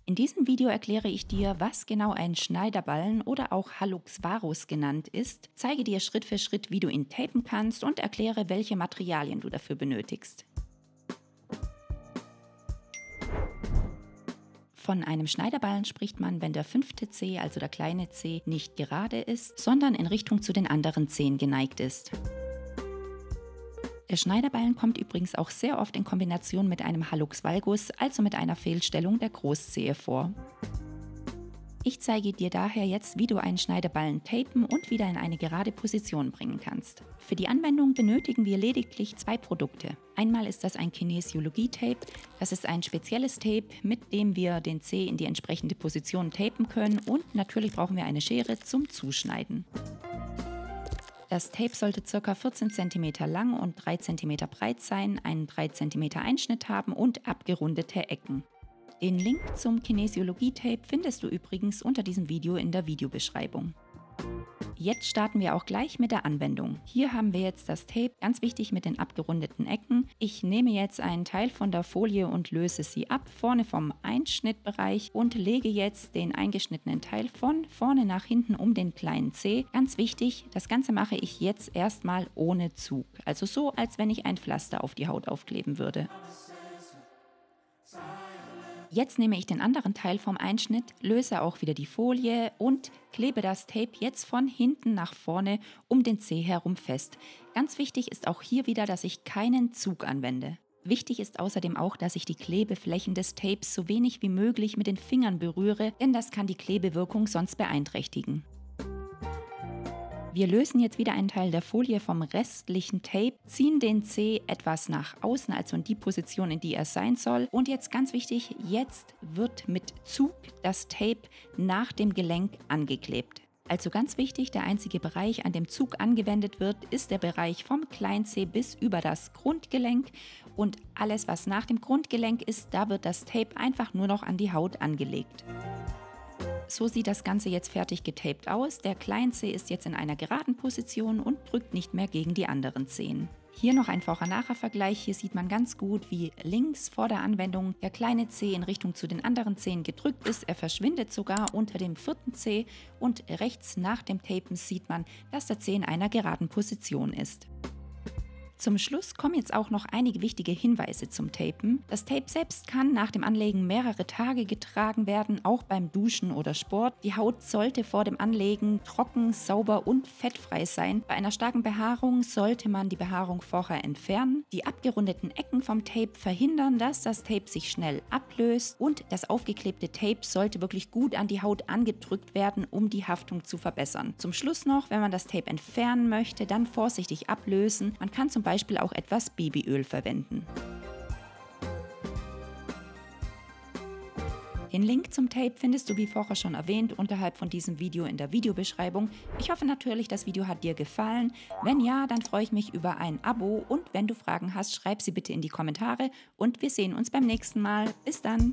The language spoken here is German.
In diesem Video erkläre ich dir, was genau ein Schneiderballen oder auch Hallux Varus genannt ist, zeige dir Schritt für Schritt, wie du ihn tapen kannst und erkläre, welche Materialien du dafür benötigst. Von einem Schneiderballen spricht man, wenn der 5. Zeh, also der kleine Zeh, nicht gerade ist, sondern in Richtung zu den anderen Zehen geneigt ist. Der Schneiderballen kommt übrigens auch sehr oft in Kombination mit einem Hallux valgus, also mit einer Fehlstellung der Großzehe vor. Ich zeige dir daher jetzt, wie du einen Schneiderballen tapen und wieder in eine gerade Position bringen kannst. Für die Anwendung benötigen wir lediglich 2 Produkte. Einmal ist das ein Kinesiologie-Tape. Das ist ein spezielles Tape, mit dem wir den Zeh in die entsprechende Position tapen können, und natürlich brauchen wir eine Schere zum Zuschneiden. Das Tape sollte ca. 14 cm lang und 3 cm breit sein, einen 3 cm Einschnitt haben und abgerundete Ecken. Den Link zum Kinesiologie-Tape findest du übrigens unter diesem Video in der Videobeschreibung. Jetzt starten wir auch gleich mit der Anwendung. Hier haben wir jetzt das Tape, ganz wichtig mit den abgerundeten Ecken. Ich nehme jetzt einen Teil von der Folie und löse sie ab, vorne vom Einschnittbereich, und lege jetzt den eingeschnittenen Teil von vorne nach hinten um den kleinen Zeh. Ganz wichtig, das Ganze mache ich jetzt erstmal ohne Zug. Also so, als wenn ich ein Pflaster auf die Haut aufkleben würde. Jetzt nehme ich den anderen Teil vom Einschnitt, löse auch wieder die Folie und klebe das Tape jetzt von hinten nach vorne um den Zeh herum fest. Ganz wichtig ist auch hier wieder, dass ich keinen Zug anwende. Wichtig ist außerdem auch, dass ich die Klebeflächen des Tapes so wenig wie möglich mit den Fingern berühre, denn das kann die Klebewirkung sonst beeinträchtigen. Wir lösen jetzt wieder einen Teil der Folie vom restlichen Tape, ziehen den Zeh etwas nach außen, also in die Position, in die er sein soll. Und jetzt ganz wichtig, jetzt wird mit Zug das Tape nach dem Gelenk angeklebt. Also ganz wichtig, der einzige Bereich, an dem Zug angewendet wird, ist der Bereich vom Kleinzeh bis über das Grundgelenk. Und alles, was nach dem Grundgelenk ist, da wird das Tape einfach nur noch an die Haut angelegt. So sieht das Ganze jetzt fertig getaped aus. Der Kleinzeh ist jetzt in einer geraden Position und drückt nicht mehr gegen die anderen Zehen. Hier noch ein Vorher-Nachher-Vergleich. Hier sieht man ganz gut, wie links vor der Anwendung der kleine Zeh in Richtung zu den anderen Zehen gedrückt ist. Er verschwindet sogar unter dem 4. Zeh, und rechts nach dem Tapen sieht man, dass der Zeh in einer geraden Position ist. Zum Schluss kommen jetzt auch noch einige wichtige Hinweise zum Tapen. Das Tape selbst kann nach dem Anlegen mehrere Tage getragen werden, auch beim Duschen oder Sport. Die Haut sollte vor dem Anlegen trocken, sauber und fettfrei sein. Bei einer starken Behaarung sollte man die Behaarung vorher entfernen. Die abgerundeten Ecken vom Tape verhindern, dass das Tape sich schnell ablöst, und das aufgeklebte Tape sollte wirklich gut an die Haut angedrückt werden, um die Haftung zu verbessern. Zum Schluss noch, wenn man das Tape entfernen möchte, dann vorsichtig ablösen. Man kann zum Beispiel auch etwas Babyöl verwenden. Den Link zum Tape findest du wie vorher schon erwähnt unterhalb von diesem Video in der Videobeschreibung. Ich hoffe natürlich, das Video hat dir gefallen. Wenn ja, dann freue ich mich über ein Abo, und wenn du Fragen hast, schreib sie bitte in die Kommentare, und wir sehen uns beim nächsten Mal. Bis dann!